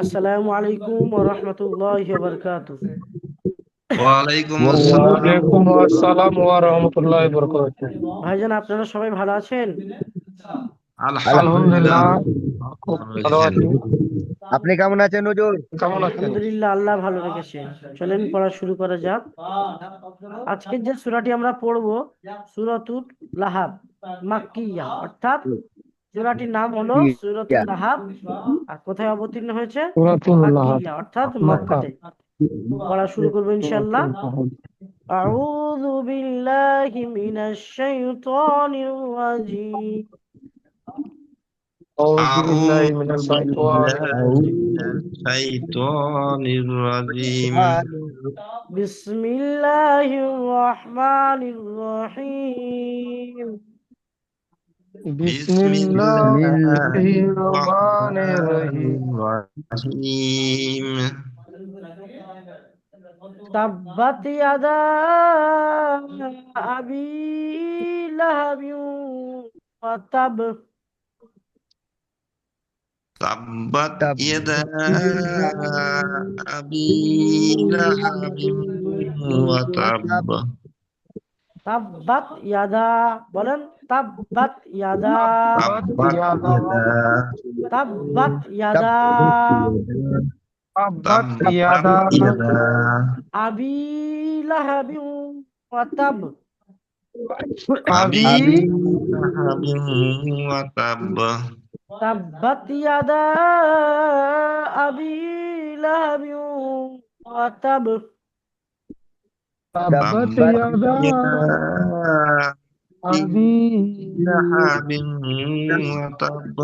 আসসালামু আলাইকুম ওয়া রাহমাতুল্লাহি ওয়া বারাকাতুহু। ওয়ালাইকুম আসসালাম। ওয়ালাইকুম আসসালাম ওয়া রাহমাতুল্লাহি ওয়া বারাকাতুহু। ভাইজান, আপনারা সবাই ভালো আছেন? আলহামদুলিল্লাহ, আলহামদুলিল্লাহ, খুব ভালো ভালো আছেন? আছি। আপনি কেমন আছেন হুজুর? কেমন আছেন? আলহামদুলিল্লাহ, আল্লাহ ভালো রেখেছে। চলেন পড়া শুরু করা যাক। আজকের যে সূরাটি আমরা পড়ব, সূরাতুল লাহাব, মাক্কিয়া, অর্থাৎ সূরাটির নাম হলো সূরাতুল লাহাব। আর কোথায় অবতীর্ণ হয়েছে? সূরাতুল লাহাব, মাক্কিয়া, অর্থাৎ মক্কা। মক্কাতে। পড়া শুরু করবো ইনশাআল্লাহ। সূরাতুল লাহাব। আউযু বিল্লাহি মিনাশ শাইতানির রাজিম। আউযু বিল্লাহি আউযু মিনাশ শাইতানির বিল্লাহি রাজিম। মিনাশ শাইতানির রাজিম। বিসমিল্লাহির রহমানির রহিম। বিসমিল্লাহির বিসমিল্লাহির রহমানির রহিম। রহমানির রহিম। তাব্বাত ইয়াদা আবি লাহাবিন ওয়া তাব। তাব্বাত ইয়াদা তাব্বাত আবি লাহাবিন ওয়া তাব। তাব্বাত ইয়াদা, বলেন তাব্বাত ইয়াদা। তাব্বাত তাব্বাত ইয়াদা, ইয়াদা তাব্বাত ইয়াদা তাব্বাত তাব্বাত ইয়াদা ইয়াদা আবি লাহাবিন ওয়া তাব। আবি আবি আবি লাহাবিন ওয়া তাব। তাব্বাত ইয়াদা আবি লাহাবিন ওয়া তাব। তাব্বাত তাব্বাত ইয়াদা ইয়াদা আবি লাহাবিন ওয়া তাব।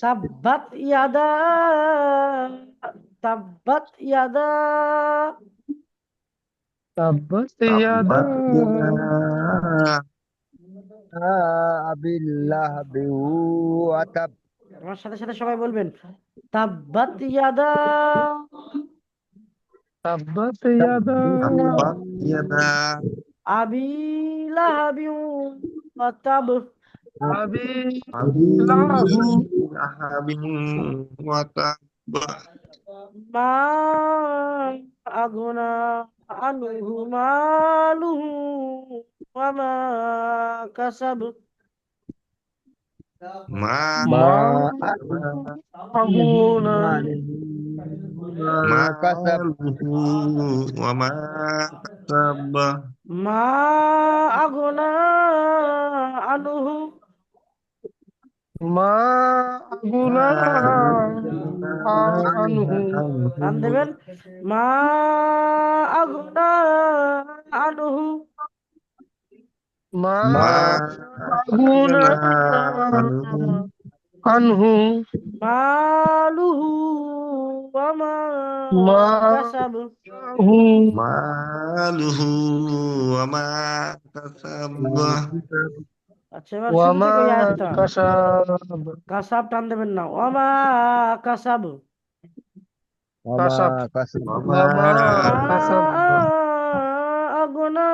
তাব্বাত ইয়াদা, তাব্বাত ইয়াদা তাব্বাত ইয়াদা তাব্বাত ইয়াদা আবিল্লাহ বিহু আতাব। আমার সাথে সাথে সবাই বলবেন, তাব্বাত ইয়াদা তাব্বাত ইয়াদা তাব্বাত ইয়াদা আবি লাহাবিন ওয়া তাব। আবি আবি লাহাব লাহাবিন ওয়া তাব। মা আগনা আনহু মালুহু ওয়া মা কাসাব। মা মা মা আগনা আগুনা কাসাব। মালুহু ওয়া মা কাসাব। মা আগনা আনহু, মা মা আগুনা আগনা আনহু টান দেবেন। মা আগনা আনহু মা মা মা আগুনা আগনা আনহু আনহু মালুহু ওয়া মা কাসাব। মাহু মালুহু ওয়া মা কাসাব। আচ্ছা, এবার শুরু ওয়ামা থেকে ওই আয়াতটা। কাসাব কাসাব টান দেবেন না, ওয়া মা কাসাব। আমা কাসাব কাসাব। ওয়া মা ওয়ামা মা কাসাব আগনা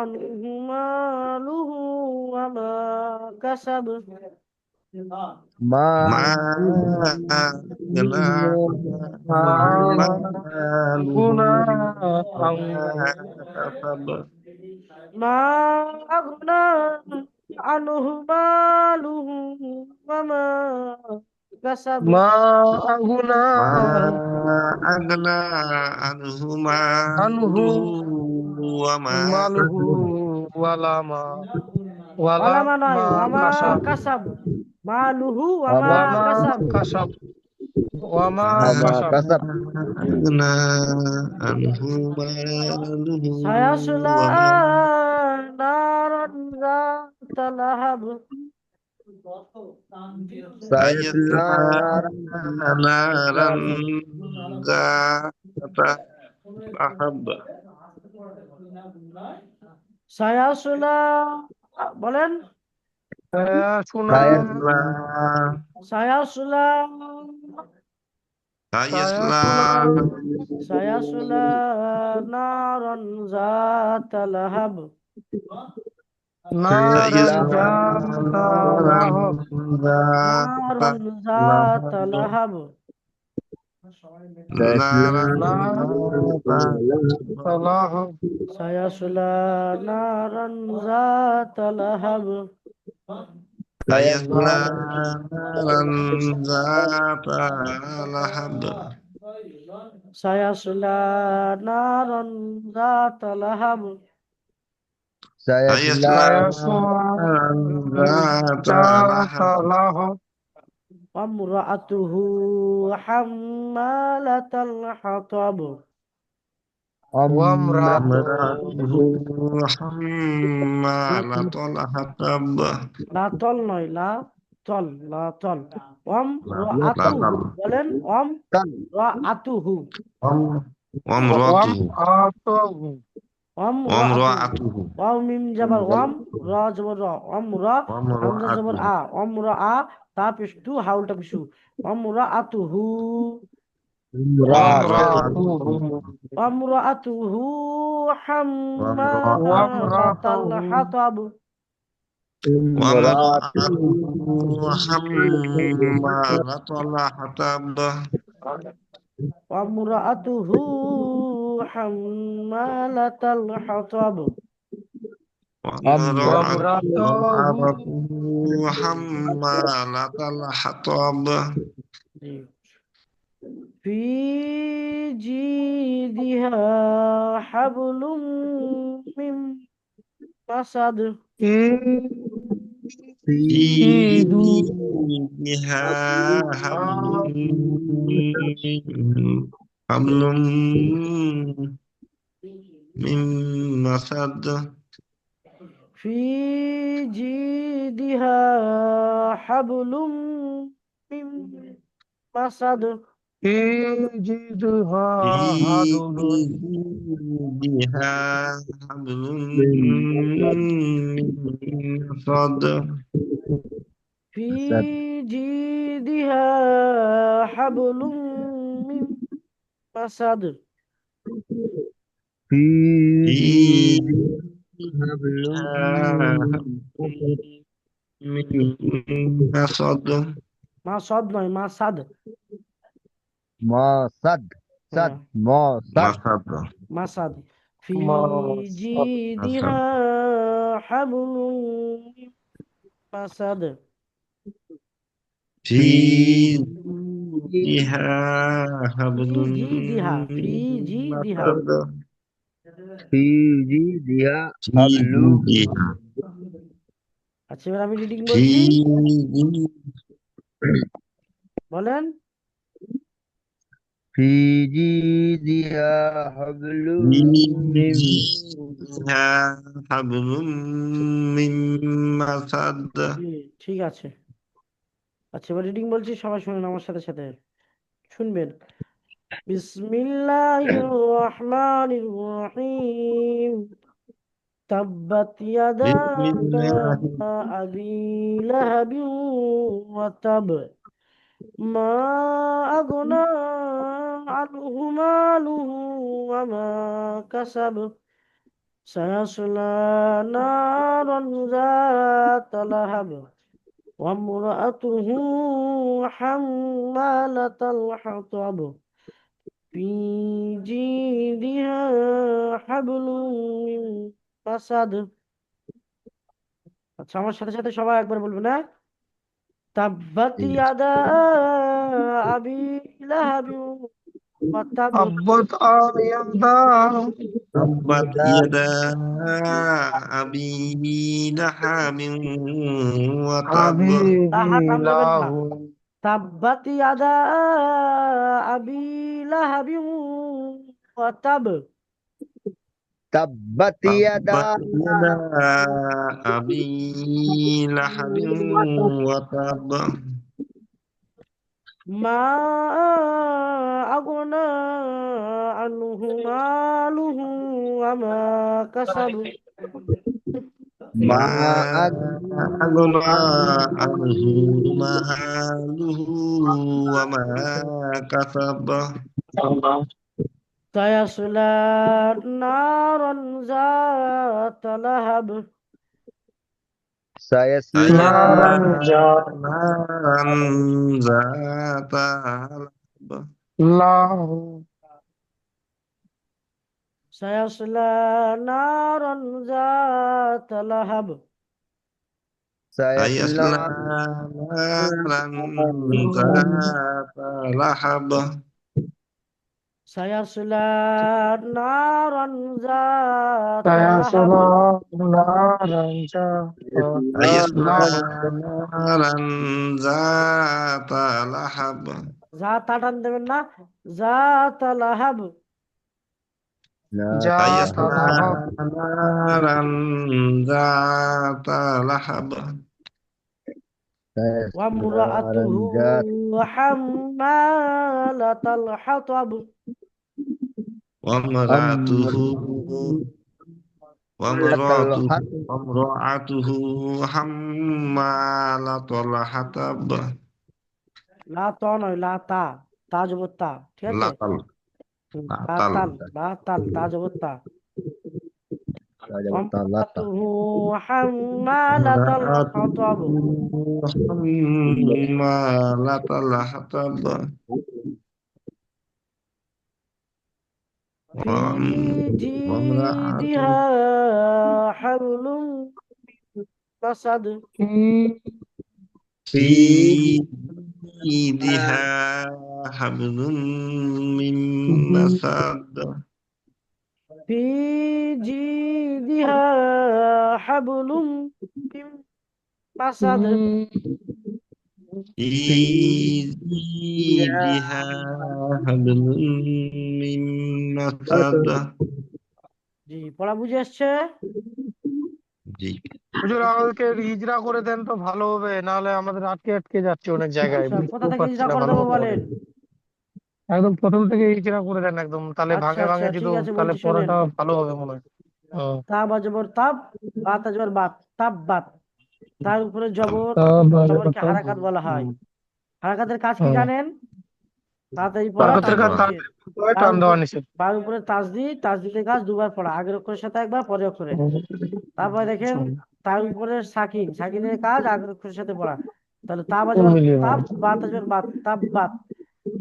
আনহু মালুহু ওয়া মা কাসাব। মা মা আগনা আনহু মালুহু আগুনা ওয়া মা আনহু কাসাব। মা আগনা আনহু মালুহু ওয়া মা কাসাব। মা আগুনা মা আগনা আনহু আনহু মালুহু ওয়া মা মালুহু ওয়ালামা ওয়ালা ওয়ালামা নয়, মা ওয়ামা কাসাব কাসাব। মালুহু ওয়ামা আমা ওয়ামা কাসাব। কাসাব ওয়ামা আমা কাসাব কাসাব। أغنى عنه ماله সায়াসলা وما নারান যাত লাহাব। সায়াসলা سيصلى নারা। نارا ذات لهب সায়াসলা, বলেন শোনা سيصلى সায়াসলা, سيصلى সায়াসুনা সায়াসলা নারান যাত লাহাব। নারান سيصلى জাতা نارا লাহাব ذات নারন জাত لهب লাহাব سيصلى نارا নারান ذات জাতা লাহাব সায়াসলা নারন জাত লাহাব سيصلى سيصلى نارا ذات لهب সায়াসলা নারন জাত লাহাব سيصلى سيصلى সায়াসলা نارا ذات জাতা لهب লাহাব وامرأته حمالة الحطب ওয়ামরাতুহু امرأته حمالة الحطب লা তল নয় লা তল লা তল ওয়াম র لا আতু تضل বলেন ওয়াম طل র আতুহু وامرأته ওয়ামআতুহু ওয়াম র আতুহু وامرأته ওয়াও মিম জাবার ওয়াম র জবর র ওয়াম র হামজা জবর وامرأته আ ওয়াম র আ তা পেশটু হাউলটা পিছু ওয়াম র আতুহু امرأته ওয়ামরাতুহু ওয়াম র আতুহু হাম্মালাতাল ওয়ামরাতুহু হাতাব امرأته حمالة الحطب وامرأته حمالة الحطب وامرأته ওয়ামরাতুহু حمالة الحطب في جيدها حبل من مسد في في جيدها جيدها حبل من مسد في جيدها حبل من مسد في جيدها في هدل جيدها حبل من مسد في جيدها حبل من مسد في في جيدها حبل جيدها حبل من مسد ما صد নয় মা সাদ ما صد صد হ্যাঁ ما صد مسد মাসাদ ফি مصد জিদিহা হাবলুম মিন মাসাদ في في جيدها حبل ফি জিদিহা ফি من জিদিহা مسد في جيدها في حبل جيدها আচ্ছা এবার আমি রিডিং في বলছি جيدها বলেন في جيدها حبل في من جيدها حبل من مسد জি, ঠিক আছে আচ্ছা এবার রিডিং বলছি সবাই শুনুন আমার সাথে সাথে শুনবেন বিসমিল্লাহির রহমানির রহিম তাব্বাত ইয়াদা بسم الله আবি লাহাবিন ওয়া তাব মা আগনা আনহু মালুহু ওয়া মা কাসাব সায়াসলা নারান যাতা লাহাব ওয়া ইমরাআতুহু হাম্মালাতাল হাতাব ফি জিদিহা হাবলুম মিন মাসাদ আচ্ছা আমার সাথে সাথে সবাই একবার বলবেন না তাব্বাত ইয়াদা আবি লাহাবিন ওয়া তাব أبت يدا تبت يدا أبي لهب وتب তাহা أبيه থাম দেবেন له না তাব্বাত ইয়াদা আবি লাহাবিন ওয়া তাব تبت يدا تبت يدا أبي لهب وتب মা আগনা আনহু মালুহু ওয়া মা কাসাব ما ما أغنى أغنى عنه عنه ماله وما كسب سيصلى نارا ذات لهب سيصلى سيصلى نارا ذات نارا ذات لهب لهب سيصلى نارا ذات لهب سيصلى سيصلى نارا ذات لهب سيصلى نارا ذات لهب سيصلى نارا ذات سيصلى لهب نارا ذات لهب জাত টান দেবেন না, জাত লাহাব। ذات سيصلى لهب نارا ذات لهب سيصلى نارا وامرأته ذات حمالة الحطب. وامرأته وامرأته الحطب وامرأته حمالة الحطب লা ত নয়, লা তা, তা জবর তা, ঠিক আছে? লাতাল লা লাতাল তাল, লা তাল, তা জবর তা। لتا وامرأته حمالة الحطب حمالة الحطب في وامرأته جيدها حبل مسد. في في يدها حبل من مسد في جيدها حبل من مسد. في جيدها حبل من مسد জি, পড়া বুঝে আসছে? জি হুজুর আমাদেরকে হিজরা করে দেন তো ভালো হবে, নাহলে আমাদের আটকে আটকে যাচ্ছে অনেক জায়গায়, আচ্ছা, কোথা বুঝতেও থেকে পারছি ইজরা না করে ভালো দেবো মতো করে। বলেন? একদম প্রথম থেকে হিজরা করে দেন একদম, তাহলে আচ্ছা ভাগে আচ্ছা, ভাগে যদি ঠিক আছে, তাহলে বলছি শোনেন। পড়াটা ভালো হবে মনে হয়। তা বা জবর তাব, বা তা জবর বাত, তাব বাত। তার উপরে জবর, জবরকে হারাকাত বলা হয়। হারাকাতের কাজ কি জানেন? তাড়াতাড়ি পড়া, টান বরকতের কাজ দেওয়া তার নিষেধ। তার টান উপর, দেওয়া নিষেধ। বার উপরে তাজদিদের কাজ দুবার পড়া, আগের অক্ষরের সাথে একবার, পরের অক্ষরে। তারপরে দেখেন তার উপরে সাকিন, সাকিনের কাজ আগের অক্ষরের সাথে পড়া। তাহলে তা বা জবর মিলিয়ে তাব, বল। বা তা জবর বাত, তাব বাত।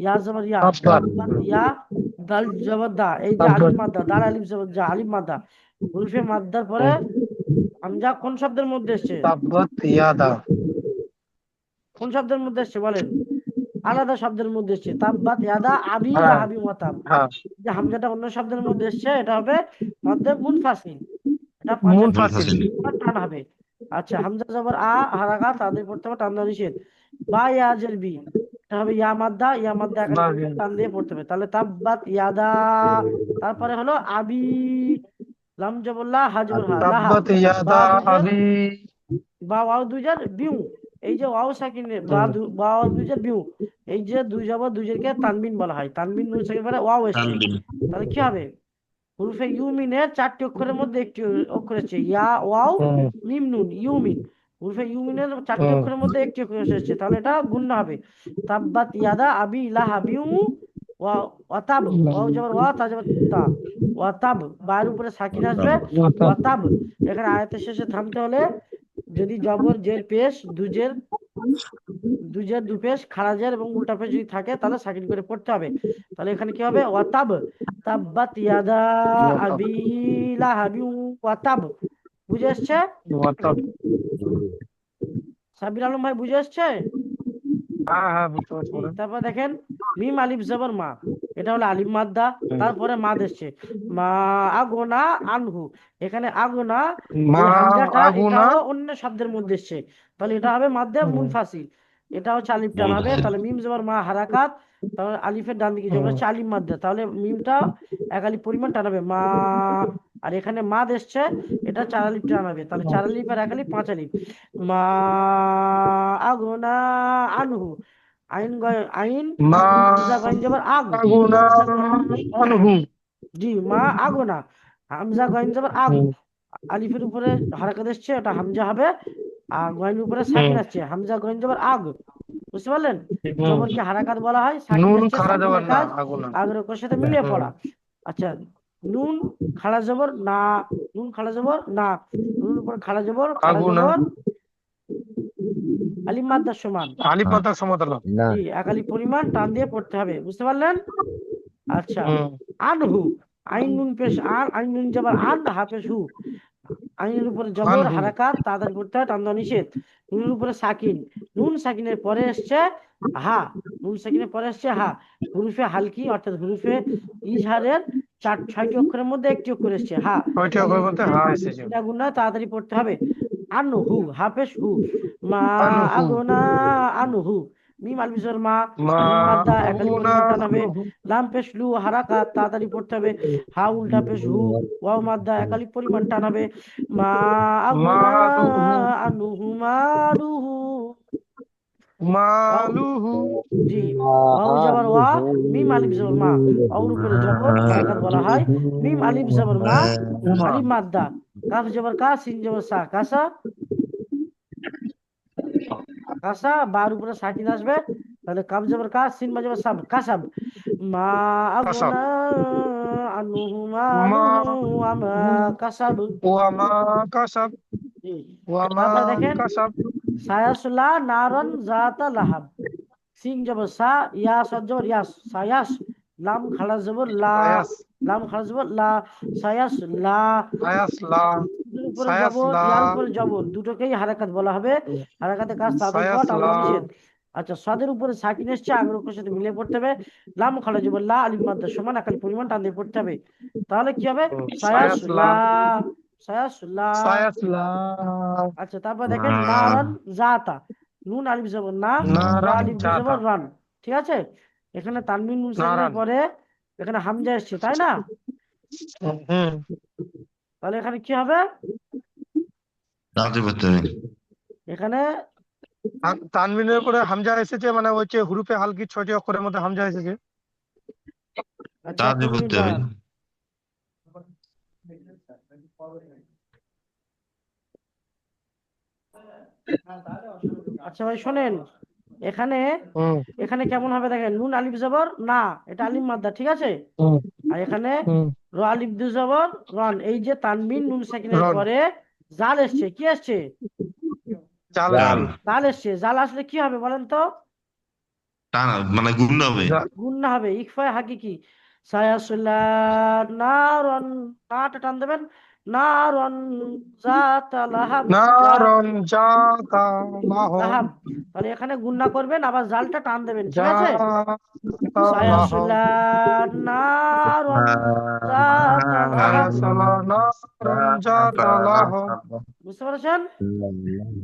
ইয়া জবর ইয়া, তাব্বাত তাব্বাত ইয়া। দাল জবর দা, এই যে আলিফ তাব্বাত মাদ্দা, দাল আলিফ জবর যা, আলিফ মাদ্দা। উরফে মাদ্দার পরে হামজা কোন শব্দের মধ্যে এসছে? তাব্বাত ইয়াদা। কোন শব্দের মধ্যে এসছে বলেন? আলাদা শব্দের মধ্যে এসছে। তাব্বাত ইয়াদা আবি হ্যাঁ লাহাবি ওয়া তাব। হ্যাঁ যে হামজাটা অন্য শব্দের মধ্যে এসছে, এটা হবে মধ্যে মুনফাসিল, এটা পাঁচের মুনফাসিল। টান হবে। আচ্ছা, হামজা জবর আ, হারাকাত, তাদের পড়তে হবে, টান দেওয়া নিষেধ। বা ইয়া জের বি, এটা হবে ইয়া মাদ্দা, ইয়া মাদ্দা একালি পরিমাণ টান দিয়ে পড়তে হবে। তাহলে তাব্বাত ইয়াদা, তারপরে হলো আবি, লাম জবর লা, হা জবর হা, লাহা। তাব্বাত বা ইয়াদা দুজের, আবি। বা ওয়াও দুইজার বিউ, এই যে ওয়াও সাকিনের বা ওয়াও দুইজার বিউ, এই যে দুই জবর দুইজেরকে তানবিন বলা হয়। তানবিন নুন সাকিন পরে ওয়াও এসছে, তানবিন তাহলে কি হবে? হুরুফে ইউমিনের চারটি অক্ষরের মধ্যে একটি অক্ষর এসেছে, ইয়া ওয়াও মিম নুন, ইউমিন। হুরুফে ইউমিনের চারটি অক্ষরের মধ্যে একটি অক্ষর এসেছে, তাহলে এটা গুণনা হবে। তাব্বাত ইয়াদা আবি লাহাবিউ ওয়া ওয়াতাব, ওয়াও জবর ওয়া, তা জবর তা, ওয়াতাব। বায়ের উপরে সাকিন আসবে, ওয়াতাব। এখানে আয়াতের শেষে থামতে হলে যদি জবর জের পেশ দুজের, দুজের দু পেশ খারাজের এবং উল্টা পেশ যদি থাকে, তাহলে সাকিন করে পড়তে হবে। তাহলে এখানে কি হবে? ওয়াতাব, তাব্বাত ইয়াদা আবি লাহাবি ওয়াতাব। বুঝে আসছে? সাবির আলম ভাই, বুঝে আসছে? হ্যাঁ হ্যাঁ বুঝতে পারছি বলেন। তারপর দেখেন মিম আলিফ জবর মা, এটা হলো আলিফ মাদ্দা, তারপরে মাদ এসছে, মা আগোনা আনহু। এখানে আগোনা, মা এই হামজাটা আগুনা। এটাও অন্য শব্দের মধ্যে এসছে, তাহলে এটা হবে মাদ্দে মুনফাসিল। এটা হচ্ছে আলিফ টান হবে, তাহলে মিম জবর মা হারাকাত, তাহলে আলিফের ডান দিকে জবর হচ্ছে আলিফ মাদ্দা, তাহলে মিমটা এক আলিফ পরিমাণ টান হবে মা। আর এখানে মাদ এসছে, এটা চার আলিফ টান হবে, তাহলে চার আলিফ আর এক আলিফ, পাঁচ আলিফ। মা আগোনা আনহু, আইন আইন মা হামজা গইন জবর আগ, আগুনা আনহু। জি, মা আগো না, হামজা গইন জবর আগ। আলিফের উপরে হারাকাত এসছে, ওটা হামজা হবে। আর গইনের উপরে সাকিন আসছে, হামজা গইন জবর আগ। বুঝতে পারলেন? জবরকে হারাকাত বলা হয়, সাকিন নুন আসছে, খারা যাবার সাকিনের না কাজ আগুনা। আগের অক্ষরের সাথে মিলিয়ে পড়া। আচ্ছা, নুন খাড়া জবর না, নুন খাড়া জবর না, নুন উপর খাড়া জবর, খাড়া আগুনা জবর আলিফ মাদ্দার সমান। আলিফ মাদ্দার সমতলা। না জি, একালি পরিমাণ টান দিয়ে পড়তে হবে, বুঝতে পারলেন? আচ্ছা, আনহু, আইন নুন পেশ আন, আইন নুন যাবার আন, হা পেশ হু। আইনের উপরে জবর, আনহু। হারাকাত, তাড়াতাড়ি পড়তে হয়, টান দেওয়া নিষেধ। নুনের উপরে সাকিন, নুন সাকিনের পরে এসছে হা, নুন সাকিনের পরে এসছে হা। হুরুফে হালকি অর্থাৎ হুরুফে ইজহারের 6টি অক্ষরের মধ্যে একটি অক্ষর এসছে হা। কয়টি অক্ষর বলতে হা এসেছে? বিনা গুণা তাড়াতাড়ি পড়তে হবে। আনহু, হাফেশ হু, মা আনহু। আগনা আনহু। মিম আলবিসর মা, মা মিম মাদ্দা একালি আগুনা পরিমাণ টান হবে। আনহু। লাম পেশ লু, হারাকাত, তাড়াতাড়ি পড়তে হবে। হা উল্টা পেশ হু, ওয়াও মাদ্দা একালি পরিমাণ টান হবে। মা আগনা মালুহু। আনহু মালুহু। ওয়াও, মালুহু। জি, ওয়াও যাবার ওয়া, মিম আলিফ জবর মা, ওর উপরে জবর হারাকাত বলা হয়। মিম আলিফ জবর মা, উমা। আলিফ মাদ্দা, কাফ জবর কা, সিন জবর সা, কাসা। কাসা, বার উপরে সাকিন আসবে, তাহলে কাফ জবর কা, সিন মা জবর সাব, কাসাব। মা কাসাব। আগনা আনহু মা মালুহু আমা কাসাব। ওয়ামা কাসাব। জি, ওয়ামা তারপরে দেখেন কাসাব। সায়াসলা নারন জাতা লাহাব। সিন জবর সা, ইয়া সদ জবর ইয়াস, সায়াস। লাম খাড়া জবর লা, সায়াস। লাম খাড়া জবর লা, সায়াস লা। সায়াস লা। দুটোর উপরে সায়াস জবর, লা। ইয়ার উপরে জবর, দুটোকেই হারাকাত বলা হবে। হারাকাতে কাজ তাদের সায়াস পর টান লা। দেওয়া নিষেধ। আচ্ছা, সাদের উপরে সাকিন এসছে, আগের অক্ষরের সাথে মিলিয়ে পড়তে হবে। লাম খাড়া জবর লা, আলিফ মাদ্দা সমান, একালি পরিমাণ টান দিয়ে পড়তে হবে। তাহলে কি হবে? সায়াস সায়াস লা। লা, সায়াস লা। সায়াস লা। আচ্ছা, তারপর দেখেন নারান জাতা, নুন আলিফ জবর না, র নারান আলিফ দু জাতা। জবর রান। ঠিক আছে, এখানে তানবিন নুন সাকিনের নারান। পরে এখানে হামজা এসছে, তাই না? হুম। তাহলে এখানে কি হবে? তাড়াতাড়ি পড়তে হবে। এখানে তানবিনের পরে হামজা এসেছে, মানে হচ্ছে হুরুফে হালকি 6টি অক্ষরের মধ্যে হামজা এসেছে। আচ্ছা, এক তাড়াতাড়ি মিনিট পড়তে হবে। দাঁড়ান। আচ্ছা ভাই শোনেন, এখানে হুম। এখানে কেমন হবে দেখেন, নুন আলিফ জবর না, এটা আলিফ মাদ্দা, ঠিক আছে? হুম। আর এখানে হুম। র আলিফ দু জবর রন, এই যে তানবিন নুন সাকিনের রন। পরে জাল এসছে, কি এসছে? চাল চাল এসছে। জাল এসছে। জাল আসলে কি হবে বলেন তো? টান মানে গুণ হবে। গুন্না হবে, ইকফায় হাকিকি। সায়াসলা নারন, নাটা টান দেবেন। নারন জাতা লাহাব, নারন জাতা লাহব। লাহাব। তাহলে এখানে গুন্না করবেন, আবার জালটা টান দেবেন, ঠিক আছে? জাতা লাহব। সায়াসলা নারন জাতা লাহাব। সায়াসলা নারন জাতা লাহব। বুঝতে পারছেন?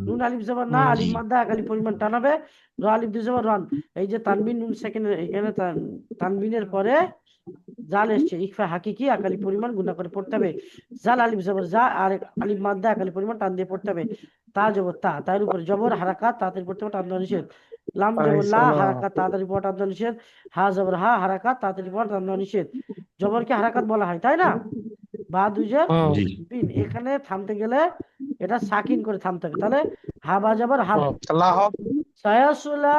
নুন আলিফ জবর না, আলিফ জি। মাদ্দা একালি পরিমাণ টানাবে। র আলিফ দু জবর রন, এই যে তানবিন নুন সেকেন্ডের এখানে তানবিনের পরে জাল এসছে, ইকফা হাকিকি, একালি পরিমাণ গুণা করে পড়তে হবে। জাল আলিফ জবর যা, আর আলিফ মাদ্দা একালি পরিমাণ টান দিয়ে পড়তে হবে। তা জবর তা, তার উপরে জবর হারাকাত, তাড়াতাড়ি পড়তে হবে, টান দেওয়া নিষেধ। লাম জবর লা, সায়াসলা। হারাকাত, তাড়াতাড়ি পড়া, টান দেওয়া নিষেধ। হা জবর হা, হারাকাত, তাড়াতাড়ি পড়া, টান দেওয়া নিষেধ। জবরকে হারাকাত বলা হয়, তাই না? বা দুজের হুম। জি। বিন, এখানে থামতে গেলে এটা সাকিন করে থামতে হবে। তাহলে হা বা জবর হাব। লাহব। সায়াসলা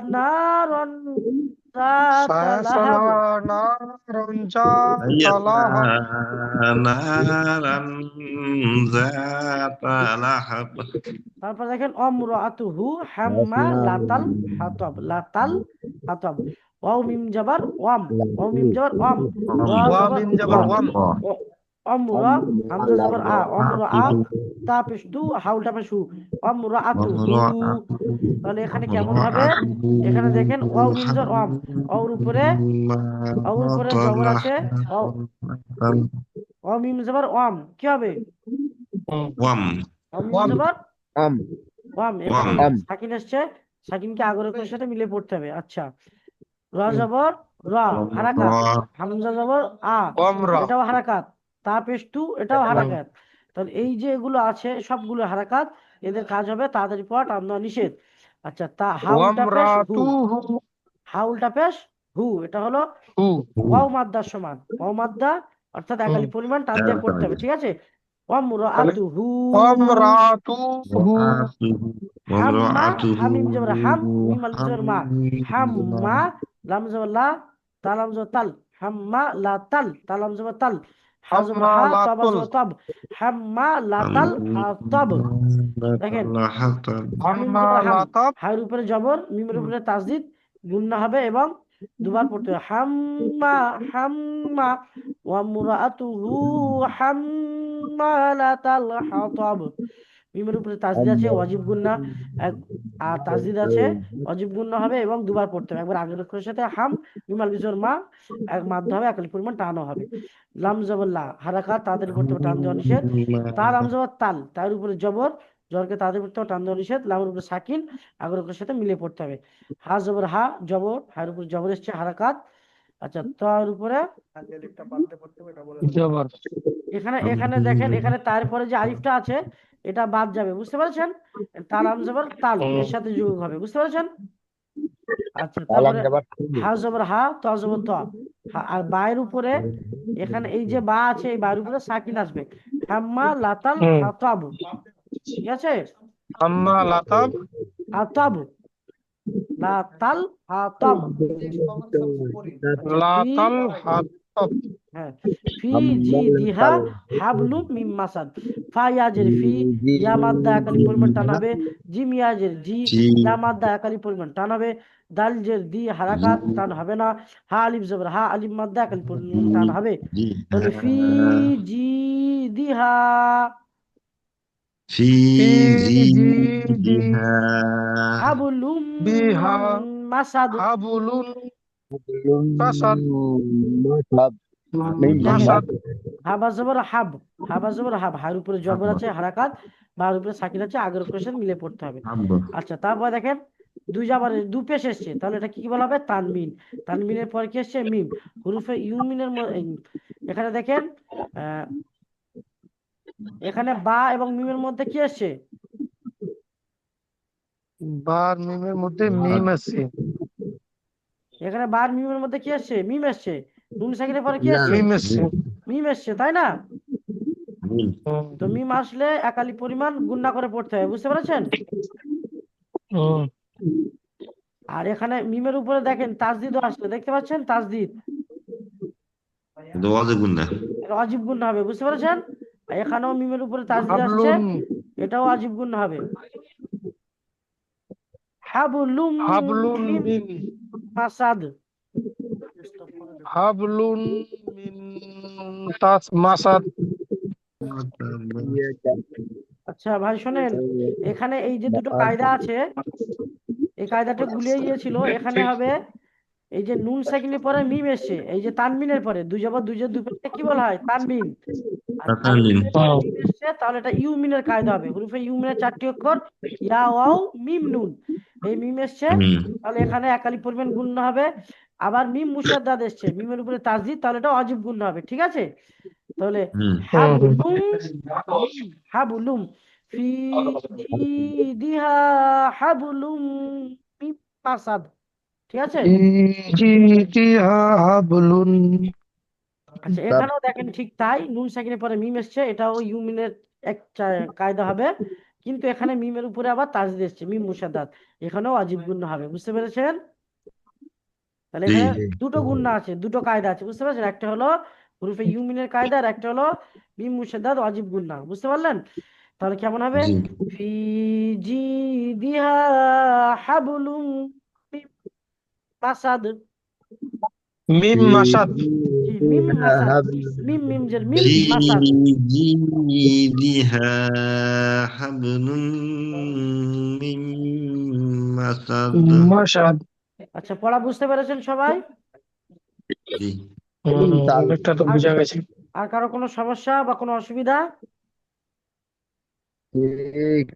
নারন জাতা সায়াসলা লাহাব। নারন জাতা يصلى লাহব। نارا ذات لهب তারপর দেখেন অমরাতুহু হাম্মা লাতাল হাতাব, লাতাল হাতাব। ওয়াও মিম জাবার ওয়াম, ওয়াও মিম জাবার ওয়াম, র ওয়া জাবার মিম জাবার ওয়াম। ওয়াম। ও- অমরা, হামজা জাবার আ, অমরা আ, তা পেশ দু, হাউলটা পেশ হু, অমরাতুহু। তাহলে এখানে কেমন হবে? এখানে দেখেন ওয়াও মিম জাবার ওয়াম, ওর উপরে, ওর উপরে জবর আছে, ও মিম জাবার ওয়াম, কি হবে? ওয়াম ও মিম ওয়াম। জাবার আম ওয়াম, ওয়াম এখানে সাকিন এসছে, সাকিনকে আগের অক্ষরের সাথে মিলে পড়তে হবে। আচ্ছা, র জবর র, হারাকাত। হামজা জবর আ, ওমরা। এটাও হারাকাত। তা পেশ তু, এটাও হারাকাত। তাহলে এই যে এগুলো আছে সবগুলো হারাকাত, এদের কাজ হবে তাড়াতাড়ি পড়া, টান দেওয়া নিষেধ। আচ্ছা, তা হাউলটা পেশ হু, ওমরাতুহু। হাউলটা পেশ হু, এটা হলো হু। ওয়াও মাদ্দার সমান, ওয়াও মাদ্দা অর্থাৎ একালি পরিমাণ টান দিয়ে পড়তে হবে, ঠিক আছে? ওয়ামরাতুহু, ওমরাতুহু। হাম্মা, হামিম জবর হাম, মিম আলিফ জবর মা, হাম্মা, وامرأته লাম জবর লা, তালাম জবর তাল, হাম্মা লা তাল, তালাম জবর তাল, হা জবর হা, তব হাম্মালাতুল জবর তব, হাম্মা লাতাল হাতব। দেখেন মিম জবর হাম, হাম্মালাতাব হায়ের উপরে জবর, মিমের উপরে তাসদিদ, গুন্না হবে এবং দুবার পড়তে হবে। হাম্মা হাম্মা ওয়া মুরাআতুহু হাম্মালাতাল হাতাব। মিমের উপরে তাসদিদ আছে, ওয়াজিব গুন্না, এক আর তাসদিদ আছে, ওয়াজিব গুন্না হবে এবং দুবার পড়তে হবে। একবার আগের অক্ষরের সাথে হাম, মিমাল বিজর মা, এক মাধ্য হবে, একালি পরিমাণ টানো হবে। লাম জবর লা, হারাকাত তাড়াতাড়ি পড়তে হবে, টান দেওয়া নিষেধ। তার লাম জবর তাল, তার উপরে জবর, জবরকে তাড়াতাড়ি পড়তে হবে, টান দেওয়া নিষেধ। লামের উপরে সাকিন, আগের অক্ষরের সাথে মিলিয়ে পড়তে হবে। হা জবর হা, জবর, হার উপরে জবর এসছে, হারাকাত। আচ্ছা, তার উপরে জবর এখানে এখানে দেখেন, এখানে তারপরে যে আলিফটা আছে এটা বাদ যাবে, বুঝতে পারছেন? তার লাম জবর তাল, এর সাথে যোগ হবে, বুঝতে পারছেন? আচ্ছা, তারপরে হা জবর হা, ত জবর ত, আর বায়ের উপরে এখানে এই যে বা আছে, এই বায়ের উপরে সাকিন আসবে। হাম্মা লাতাল হাতাব, ঠিক আছে? হাম্মালাতাব হাতাব, লাতাল হাতাব। লাতাল হাতাব হ্যাঁ, ফি জি দিহা হাবলুম মিম মাসাদ। ফা ইয়াজের ফি, ইয়া মাদ্দা একালি পরিমাণ টান হবে। জিম ইয়াজের জি, ইয়া মাদ্দা একালি পরিমাণ টান হবে। দাল জের দি, হারাকাত টান হবে না। হা আলিফ জবর হা, আলিফ মাদ্দা একালি পরিমাণ টান হবে। তাহলে ফি জি দিহা, في ফি جيدها হাবলুম বিহা মাসাদ। হাবলুন মাসাদ দেখেন, মাসাদ হাবা জবর হাব, হাবা জবর হাব, হার উপরে জবর আছে, হারাকাত, বার উপরে সাকিন আছে, আগের অক্ষরের সাথে মিলে পড়তে হবে। আচ্ছা, তারপর দেখেন দুই জাবারে দু পেশ এসছে, তাহলে এটা কি বলা হবে? তানমিন। তানমিনের পরে কি এসছে? মিম। হুরুফে ইউমিনের এখানে দেখেন এখানে বা এবং মিমের মধ্যে কি এসছে? বার মিমের মধ্যে মিম আছে। এখানে বার মিমের মধ্যে কি এসছে? মিম এসছে। নুন সাকিনের পরে কি এসছে? মিম আছে। মিম এসছে, তাই না? তো মিম আসলে একালি পরিমাণ গুণনা করে পড়তে হবে, বুঝতে পেরেছেন? আর এখানে মিমের উপরে দেখেন তাসদিদও আসলে, দেখতে পাচ্ছেন তাসদিদ, واجب قلنا এটা অজীব গুণ হবে, বুঝতে পেরেছেন? আর এখানেও মিমের উপরে তাসদিদ আসছে, হাবলুন এটাও অজীব গুণ হবে। হাবলুম হাবলুন মিন মিন মাসাদ। হাবলুন মিন তাস মাসাদ। আচ্ছা ভাই শোনেন, এখানে এই যে দুটো কায়দা আছে, এই কায়দাটা গুলিয়ে গিয়েছিল। এখানে হবে এই যে নুন সাকিনের পরে মিম এসছে, এই যে তানমিনের পরে দুই জবর দুই জের দুই পেশকে কি বলা হয়? তানমিন। আর তানমিনের পরে মিম এসছে, তাহলে এটা ইউমিনের কায়দা হবে। হুরুফে ইউমিনের 4টি অক্ষর, ইয়া ওয়াও মিম নুন। এই মিম এসছে, তাহলে এখানে একালি পরিমাণ গুণ হবে। আবার মিম মুশাদ্দাদ এসছে, মিমের উপরে তাসদিদ, তাহলে এটা অজীব গুণ হবে, ঠিক আছে? তাহলে হাবলুম মিম, হাবলুম ফি জিদিহা হাবলুম মিম মাসাদ, ঠিক আছে? জিজিহা হাবলুন। আচ্ছা, এখানেও দেখেন ঠিক তাই, নুন সাকিনের পরে মিম এসছে, এটাও ইউমিনের এক কায়দা হবে, কিন্তু এখানে মিমের উপরে আবার তাসদিদ এসছে, মিম মুশাদ্দাদ, এখানেও ওয়াজিব গুণ হবে, বুঝতে পেরেছেন? তাহলে এখানে দুটো গুণ আছে, দুটো কায়দা আছে, বুঝতে পারছেন? একটা হলো হুরুফে ইউমিনের কায়দা, আর একটা হলো মিম মুশাদ্দাদ ওয়াজিব গুণ, বুঝতে পারলেন? তাহলে কেমন হবে? ফি জিদিহা হাবলুম মিন মাসাদ। মিম মাসাদ। জি, মিম মাসাদ, মিম মিম জের মিম في মাসাদ। جيدها حبل من مسد মাসাদ। আচ্ছা, পড়া বুঝতে পেরেছেন সবাই? জি। অনেকটা তো বোঝা গেছে। আর কারো কোনো সমস্যা বা কোনো অসুবিধা?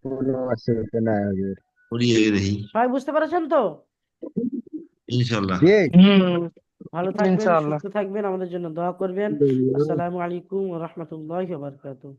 কোনো অসুবিধা নাই হুজুর। পড়িয়ে দেখি সবাই বুঝতে পেরেছেন তো? ইনশাল্লাহ। জি ভালো থাকবেন, ইনশাআল্লাহ। সুস্থ থাকবেন, আমাদের জন্য দোয়া করবেন। আসসালামু আলাইকুম ওয়া রাহমাতুল্লাহি ওয়া বারাকাতুহু।